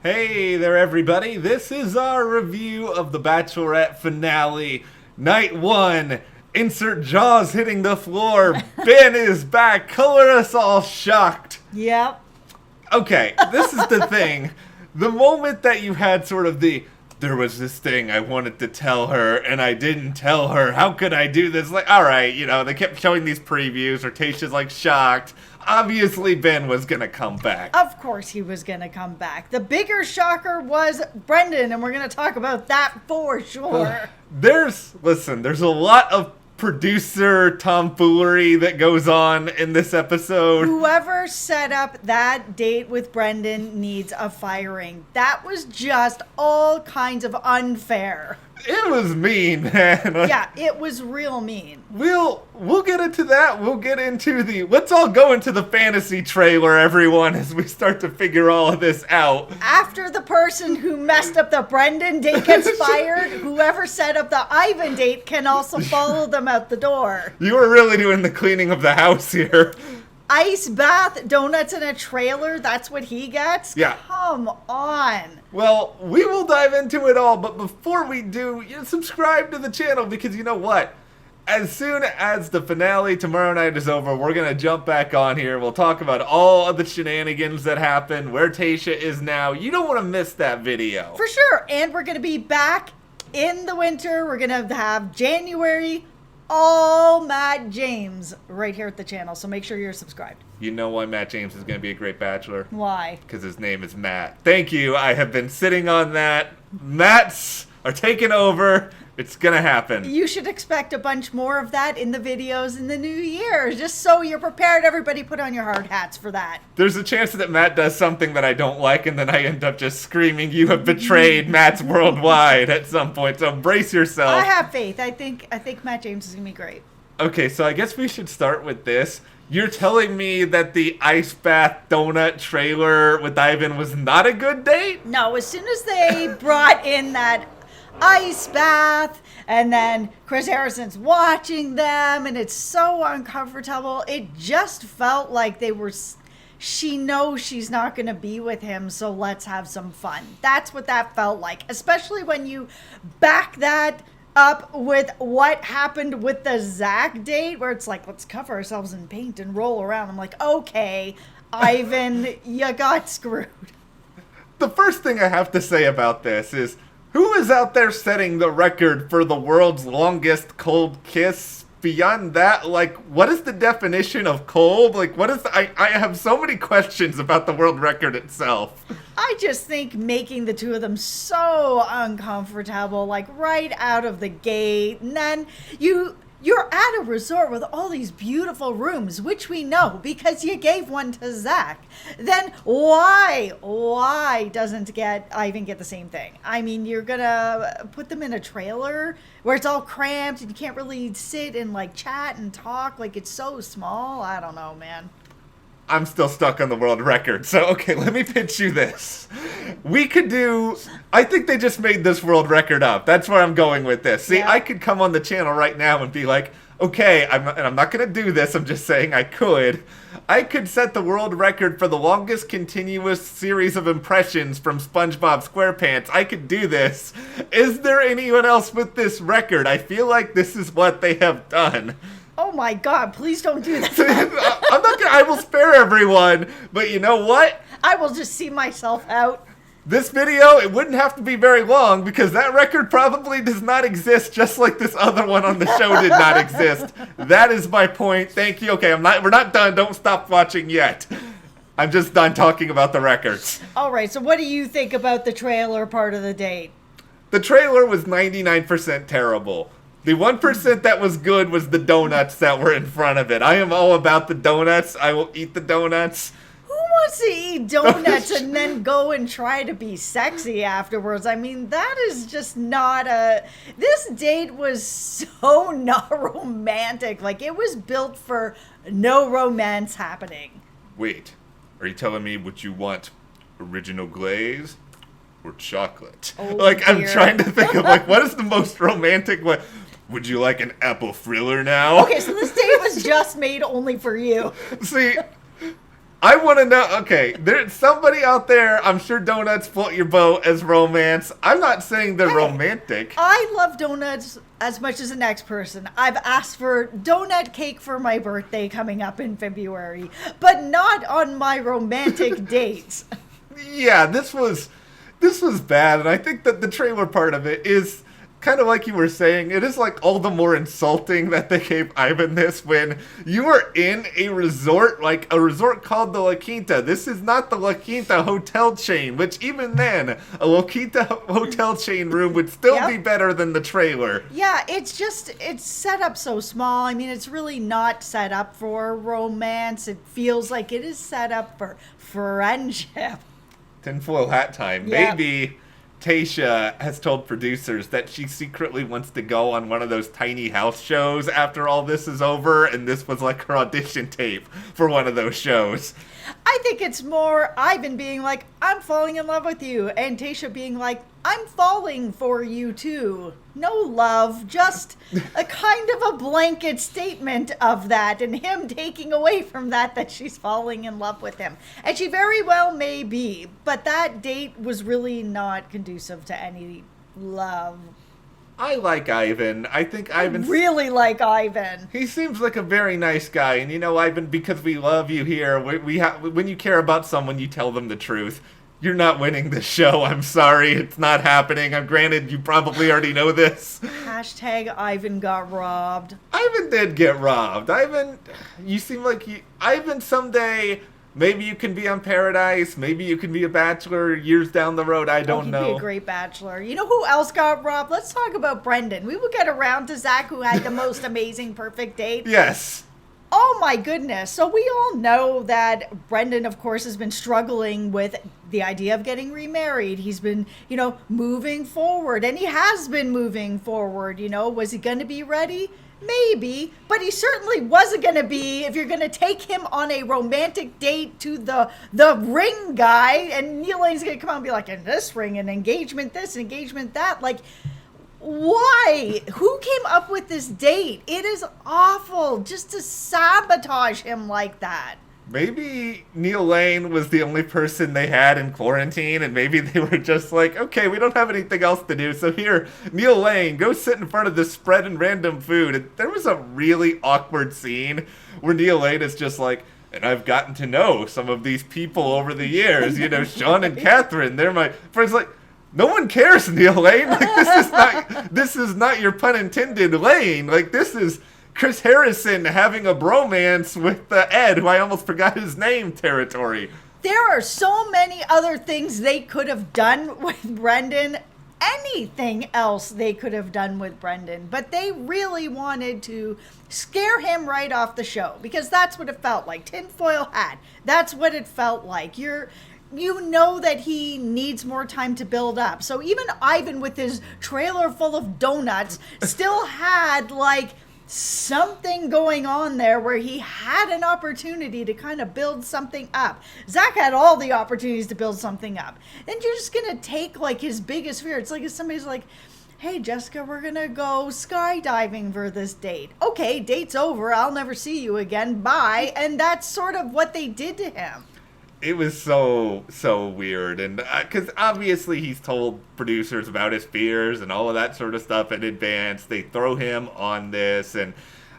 Hey there, everybody. This is our review of the Bachelorette finale. Night 1. Insert jaws hitting the floor. Ben is back. Color us all shocked. Yep. Okay, this is the thing. The moment that you had sort of there was this thing I wanted to tell her, and I didn't tell her. How could I do this? Like, alright, they kept showing these previews, or Tasha's like shocked. Obviously, Ben was gonna come back. Of course he was going to come back. The bigger shocker was Brendan, and we're going to talk about that for sure. There's a lot of producer tomfoolery that goes on in this episode. Whoever set up that date with Brendan needs a firing. That was just all kinds of unfair. It was mean, man. Yeah, it was real mean. We'll get into that. We'll get into let's all go into the fantasy trailer, everyone, as we start to figure all of this out. After the person who messed up the Brendan date gets fired, whoever set up the Ivan date can also follow them out the door. You were really doing the cleaning of the house here. Ice bath, donuts in a trailer, that's what he gets? Yeah. Come on. Well, we will dive into it all, but before we do, subscribe to the channel, because you know what? As soon as the finale tomorrow night is over, we're going to jump back on here. We'll talk about all of the shenanigans that happened, where Tasha is now. You don't want to miss that video. For sure. And we're going to be back in the winter. We're going to have January all Matt James right here at the channel. So make sure you're subscribed. You know why Matt James is going to be a great bachelor? Why? Because his name is Matt. Thank you. I have been sitting on that. Matts are taking over. It's going to happen. You should expect a bunch more of that in the videos in the new year. Just so you're prepared. Everybody put on your hard hats for that. There's a chance that Matt does something that I don't like, and then I end up just screaming, "You have betrayed Matt's worldwide" at some point. So brace yourself. I have faith. I think Matt James is going to be great. Okay, so I guess we should start with this. You're telling me that the ice bath donut trailer with Ivan was not a good date? No, as soon as they brought in that ice bath and then Chris Harrison's watching them and it's so uncomfortable, it just felt like she knows she's not going to be with him, so let's have some fun. That's what that felt like, especially when you back that up with what happened with the Zach date, where it's like, let's cover ourselves in paint and roll around. I'm like, okay, Ivan, you got screwed. The first thing I have to say about this is, who is out there setting the record for the world's longest cold kiss? Beyond that, what is the definition of cold? I have so many questions about the world record itself. I just think making the two of them so uncomfortable, right out of the gate, and then you're at a resort with all these beautiful rooms, which we know because you gave one to Zach. Then why doesn't Ivan get the same thing? I mean, you're gonna put them in a trailer where it's all cramped and you can't really sit and chat and talk. It's so small. I don't know, man. I'm still stuck on the world record. So, okay, let me pitch you this. I think they just made this world record up. That's where I'm going with this. See, yeah. I could come on the channel right now and be like, okay, I'm not going to do this. I'm just saying I could set the world record for the longest continuous series of impressions from SpongeBob SquarePants. I could do this. Is there anyone else with this record? I feel like this is what they have done. Oh my God, please don't do that. I will spare everyone, but you know what? I will just see myself out. This video, it wouldn't have to be very long because that record probably does not exist, just like this other one on the show did not exist. That is my point. Thank you. Okay, we're not done. Don't stop watching yet. I'm just done talking about the records. All right, so what do you think about the trailer part of the date? The trailer was 99% terrible. The 1% that was good was the donuts that were in front of it. I am all about the donuts. I will eat the donuts. Who wants to eat donuts and then go and try to be sexy afterwards? I mean, that is just not this date was so not romantic. It was built for no romance happening. Wait, are you telling me what you want? Original glaze or chocolate? Oh, I'm dear. trying to think of what is the most romantic way. Would you like an apple thriller now? Okay, so this date was just made only for you. See, I want to know. Okay, there's somebody out there. I'm sure donuts float your boat as romance. I'm not saying they're romantic. I love donuts as much as the next person. I've asked for donut cake for my birthday coming up in February, but not on my romantic dates. Yeah, this was bad, and I think that the trailer part of it is kind of like you were saying. It is like all the more insulting that they gave Ivan this when you are in a resort, like a resort called the La Quinta. This is not the La Quinta hotel chain, which even then, a La Quinta hotel chain room would still be better than the trailer. Yeah, it's set up so small. I mean, it's really not set up for romance. It feels like it is set up for friendship. Tinfoil hat time. Yep. Maybe Tasha has told producers that she secretly wants to go on one of those tiny house shows after all this is over, and this was like her audition tape for one of those shows. I think it's more Ivan being like, I'm falling in love with you, and Tasha being like, I'm falling for you too. No love, just a kind of a blanket statement of that, and him taking away from that she's falling in love with him. And she very well may be, but that date was really not conducive to any love. I like Ivan. I think Ivan. Really like Ivan. He seems like a very nice guy, and you know, Ivan, because we love you here. When you care about someone, you tell them the truth. You're not winning this show. I'm sorry, it's not happening. I'm granted you probably already know this. Hashtag Ivan got robbed. Ivan did get robbed. Ivan, you seem like Ivan someday. Maybe you can be on Paradise. Maybe you can be a bachelor years down the road. I don't know. He'd be a great bachelor. You know who else got robbed? Let's talk about Brendan. We will get around to Zach, who had the most amazing perfect date. Yes. Oh my goodness. So we all know that Brendan, of course, has been struggling with the idea of getting remarried. He's been, moving forward, and he has been moving forward. Was he going to be ready? Maybe, but he certainly wasn't going to be if you're going to take him on a romantic date to the ring guy, and Neil Lane's going to come out and be like, in this ring, an engagement this, engagement that. Like, why? Who came up with this date? It is awful just to sabotage him like that. Maybe Neil Lane was the only person they had in quarantine, and maybe they were just like, okay, we don't have anything else to do, so here, Neil Lane, go sit in front of this spread and random food. And there was a really awkward scene where Neil Lane is just like, and I've gotten to know some of these people over the years, Sean and Catherine, they're my friends. Like, no one cares, Neil Lane. Like, this is not your pun intended Lane. Like, this is Chris Harrison having a bromance with Ed, who I almost forgot his name, territory. There are so many other things they could have done with Brendan. Anything else they could have done with Brendan. But they really wanted to scare him right off the show, because that's what it felt like. Tinfoil hat. That's what it felt like. You know that he needs more time to build up. So even Ivan, with his trailer full of donuts, still had something going on there where he had an opportunity to kind of build something up. Zach had all the opportunities to build something up. Then you're just going to take his biggest fear. It's like if somebody's like, hey, Jessica, we're going to go skydiving for this date. Okay, date's over. I'll never see you again. Bye. And that's sort of what they did to him. It was so weird, and because obviously he's told producers about his fears and all of that sort of stuff in advance. They throw him on this, and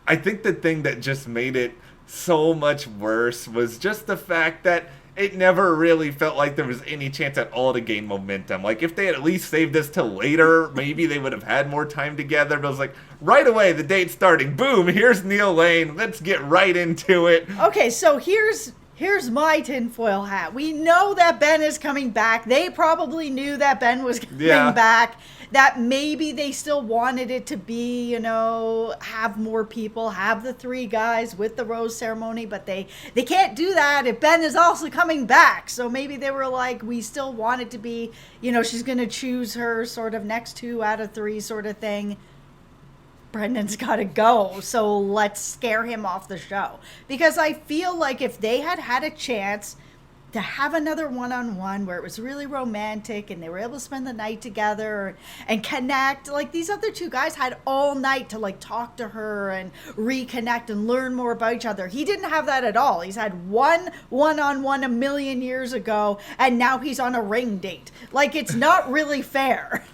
I think the thing that just made it so much worse was just the fact that it never really felt like there was any chance at all to gain momentum. Like, if they had at least saved this till later, maybe they would have had more time together. But it was like, right away, the date's starting. Boom, here's Neil Lane. Let's get right into it. Okay, so here's my tinfoil hat. We know that Ben is coming back. They probably knew that Ben was coming back. That maybe they still wanted it to be, have more people, have the three guys with the rose ceremony, but they can't do that if Ben is also coming back. So maybe they were like, we still want it to be, she's going to choose her sort of next 2 out of 3 sort of thing. Brendan's got to go, so let's scare him off the show. Because I feel like if they had had a chance to have another one-on-one where it was really romantic and they were able to spend the night together and connect. Like, these other two guys had all night to like talk to her and reconnect and learn more about each other. He didn't have that at all. He's had one-on-one a million years ago, and now he's on a ring date. Like, it's not really fair.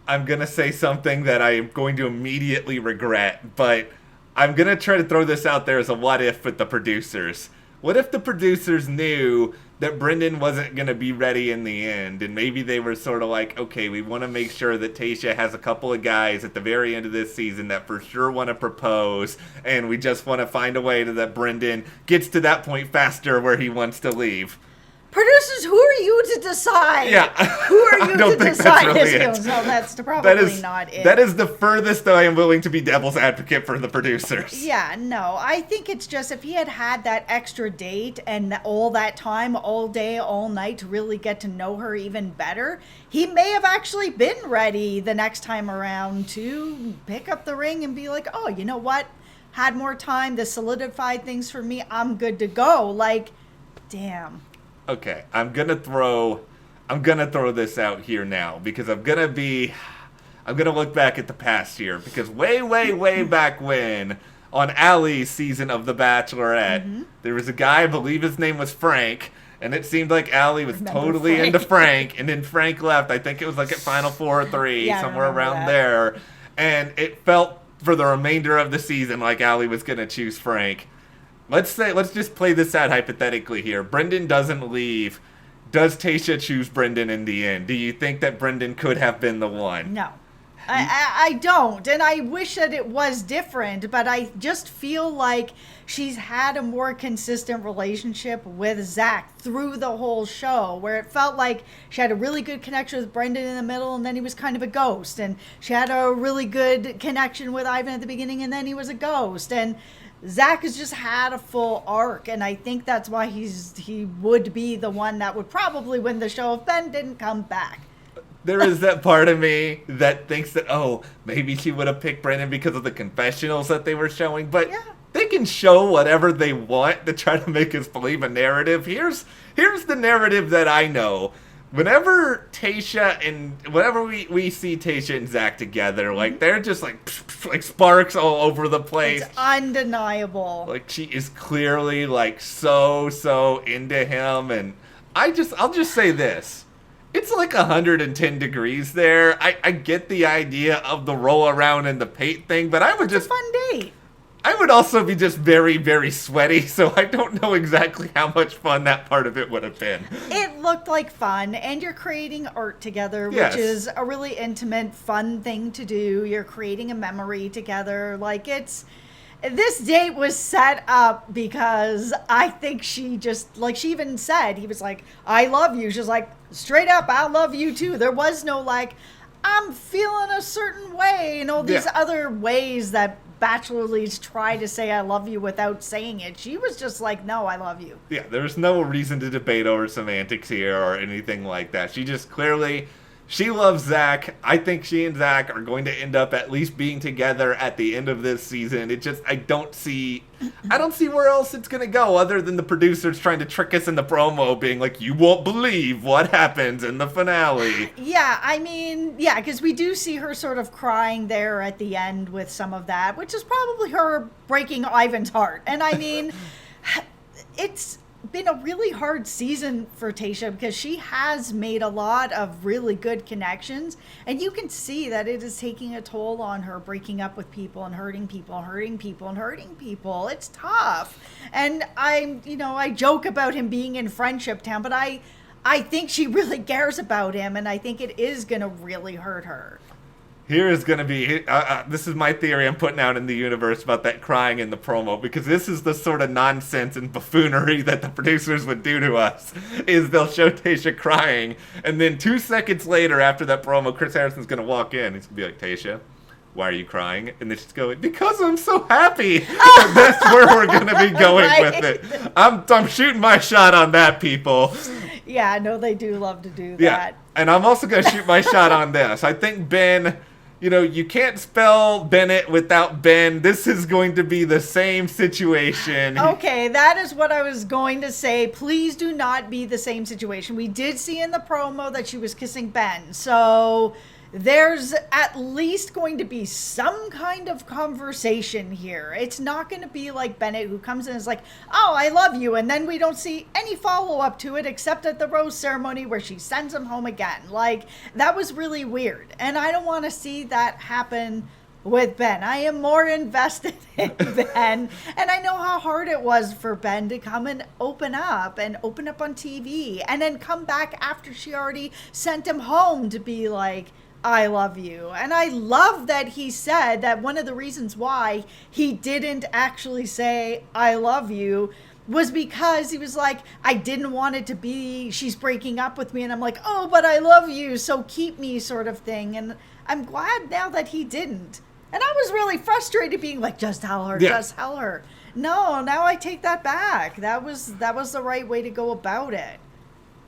I'm going to say something that I'm going to immediately regret, but I'm going to try to throw this out there as a what if with the producers. What if the producers knew that Brendan wasn't going to be ready in the end, and maybe they were sort of like, okay, we want to make sure that Tasha has a couple of guys at the very end of this season that for sure want to propose, and we just want to find a way that Brendan gets to that point faster where he wants to leave. Producers, who are you to decide? Yeah. Who are you to decide really his feelings? No, that's probably not it. That is the furthest that I am willing to be devil's advocate for the producers. Yeah, no. I think it's just if he had had that extra date and all that time, all day, all night to really get to know her even better, he may have actually been ready the next time around to pick up the ring and be like, oh, you know what? Had more time. This solidified things for me. I'm good to go. Like, damn. Okay, I'm gonna throw this out here now because I'm gonna look back at the past year because way back when on Allie's season of The Bachelorette, there was a guy, I believe his name was Frank, and it seemed like Allie was totally into Frank, and then Frank left. I think it was like at Final 4 or 3, somewhere around there, and it felt for the remainder of the season like Allie was gonna choose Frank. Let's just play this out hypothetically here. Brendan doesn't leave. Does Tasha choose Brendan in the end? Do you think that Brendan could have been the one? No. I don't. And I wish that it was different, but I just feel like she's had a more consistent relationship with Zach through the whole show, where it felt like she had a really good connection with Brendan in the middle, and then he was kind of a ghost. And she had a really good connection with Ivan at the beginning, and then he was a ghost. And Zach has just had a full arc, and I think that's why he would be the one that would probably win the show if Ben didn't come back. There is that part of me that thinks that, oh, maybe she would have picked Brendan because of the confessionals that they were showing, but they can show whatever they want to try to make us believe a narrative. Here's the narrative that I know. Whenever we see Tasha and Zach together, like, they're just like sparks all over the place. It's undeniable. Like, she is clearly like so into him, and I'll just say this. It's like 110 degrees there. I get the idea of the roll around and the paint thing, but It's a fun date. I would also be just very, very sweaty, so I don't know exactly how much fun that part of it would have been. It looked like fun, and you're creating art together, which is a really intimate, fun thing to do. You're creating a memory together. Like, this date was set up because I think she just, like, she even said, he was like, I love you. She's like, straight up, I love you too. There was no, like, I'm feeling a certain way, and all these other ways that Bachelor leads try to say I love you without saying it. She was just like, no, I love you. Yeah, there's no reason to debate over semantics here or anything like that. She just clearly, she loves Zach. I think she and Zach are going to end up at least being together at the end of this season. I don't see where else it's going to go other than the producers trying to trick us in the promo being like, you won't believe what happens in the finale. Yeah, I mean, yeah, because we do see her sort of crying there at the end with some of that, which is probably her breaking Ivan's heart. And I mean, it's been a really hard season for Tasha because she has made a lot of really good connections, and you can see that it is taking a toll on her, breaking up with people and hurting people. It's tough. And I joke about him being in Friendship Town, but I think she really cares about him, and I think it is going to really hurt her. Here is going to be, this is my theory I'm putting out in the universe about that crying in the promo, because this is the sort of nonsense and buffoonery that the producers would do to us, is they'll show Tasha crying, and then 2 seconds later after that promo, Chris Harrison's going to walk in, he's going to be like, Tasha, why are you crying? And then she's going, because I'm so happy. That's where we're going to be going with it. I'm shooting my shot on that, people. Yeah, no, they do love to do that. Yeah, and I'm also going to shoot my shot on this. I think Ben, you can't spell Bennett without Ben. This is going to be the same situation. Okay, that is what I was going to say. Please do not be the same situation. We did see in the promo that she was kissing Ben. So there's at least going to be some kind of conversation here. It's not going to be like Bennett, who comes in and is like, oh, I love you. And then we don't see any follow-up to it except at the rose ceremony where she sends him home again. Like, that was really weird. And I don't want to see that happen with Ben. I am more invested in Ben. And I know how hard it was for Ben to come and open up on TV and then come back after she already sent him home to be like, I love you. And I love that he said that one of the reasons why he didn't actually say, I love you, was because he was like, I didn't want it to be, she's breaking up with me. And I'm like, oh, but I love you, so keep me, sort of thing. And I'm glad now that he didn't. And I was really frustrated being like, just tell her, just tell her. No, now I take that back. That was the right way to go about it.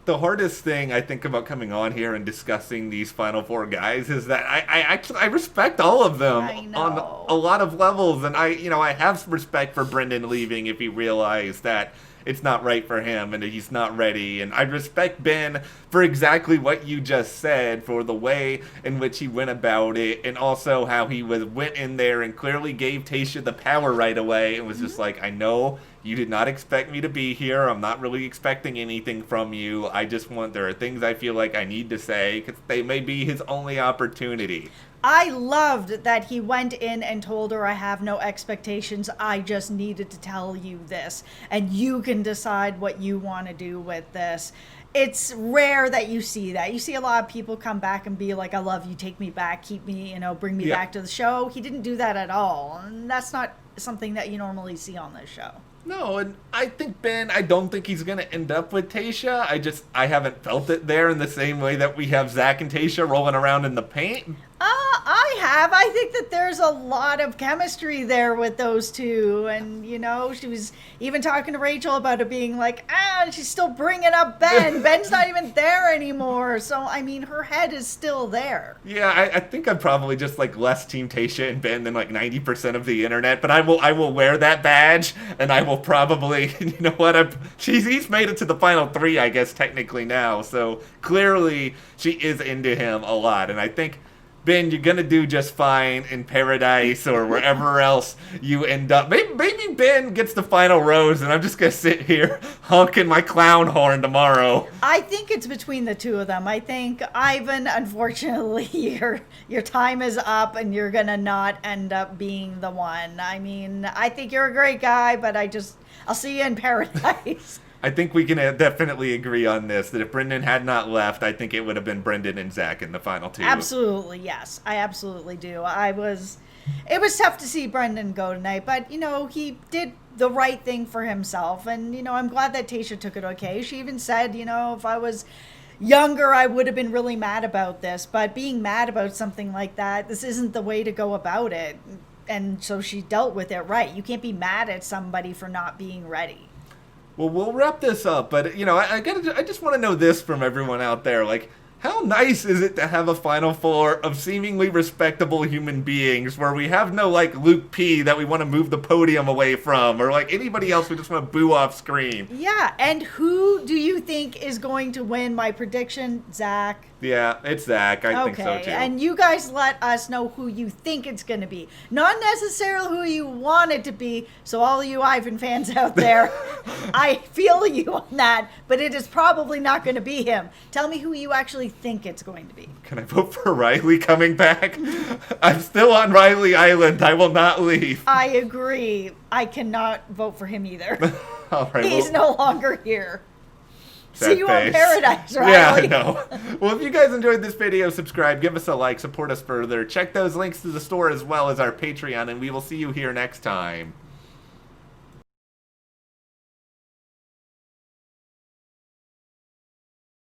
The hardest thing I think about coming on here and discussing these final four guys is that I respect all of them on a lot of levels, and I have respect for Brendan leaving if he realized that it's not right for him and he's not ready, and I respect Ben for exactly what you just said, for the way in which he went about it, and also how he went in there and clearly gave Tasha the power right away and was just like, I know you did not expect me to be here. I'm not really expecting anything from you. There are things I feel like I need to say because they may be his only opportunity. I loved that he went in and told her, I have no expectations. I just needed to tell you this. And you can decide what you want to do with this. It's rare that you see that. You see a lot of people come back and be like, I love you, take me back, keep me, bring me back to the show. He didn't do that at all. And that's not something that you normally see on this show. No, and I think Ben, I don't think he's going to end up with Tasha. I haven't felt it there in the same way that we have Zach and Tasha rolling around in the paint. I have. I think that there's a lot of chemistry there with those two. And, she was even talking to Rachel about it being like, she's still bringing up Ben. Ben's not even there anymore. So, her head is still there. Yeah, I think I'm probably just like less Team Tasha and Ben than like 90% of the internet. But I will wear that badge, and I will probably, he's made it to the final three, I guess, technically now. So clearly she is into him a lot. And I think, Ben, you're going to do just fine in paradise or wherever else you end up. Maybe Ben gets the final rose and I'm just going to sit here honking my clown horn tomorrow. I think it's between the two of them. I think, Ivan, unfortunately, your time is up and you're going to not end up being the one. I think you're a great guy, but I'll see you in paradise. I think we can definitely agree on this, that if Brendan had not left, I think it would have been Brendan and Zach in the final two. Absolutely, yes. I absolutely do. It was tough to see Brendan go tonight, but, he did the right thing for himself. And, I'm glad that Tasha took it okay. She even said, if I was younger, I would have been really mad about this. But being mad about something like that, this isn't the way to go about it. And so she dealt with it right. You can't be mad at somebody for not being ready. Well, we'll wrap this up, but, I just want to know this from everyone out there. Like, how nice is it to have a Final Four of seemingly respectable human beings where we have no, Luke P. that we want to move the podium away from, or, anybody else we just want to boo off screen? Yeah, and who do you think is going to win? My prediction, Zach. Yeah, it's Zach. I think so, too. And you guys let us know who you think it's going to be. Not necessarily who you want it to be. So all you Ivan fans out there, I feel you on that. But it is probably not going to be him. Tell me who you actually think it's going to be. Can I vote for Riley coming back? I'm still on Riley Island. I will not leave. I agree. I cannot vote for him either. All right, He's no longer here. Sad See you face. on Paradise, right? Yeah, I know. Well, if you guys enjoyed this video, subscribe, give us a like, support us further. Check those links to the store as well as our Patreon, and we will see you here next time.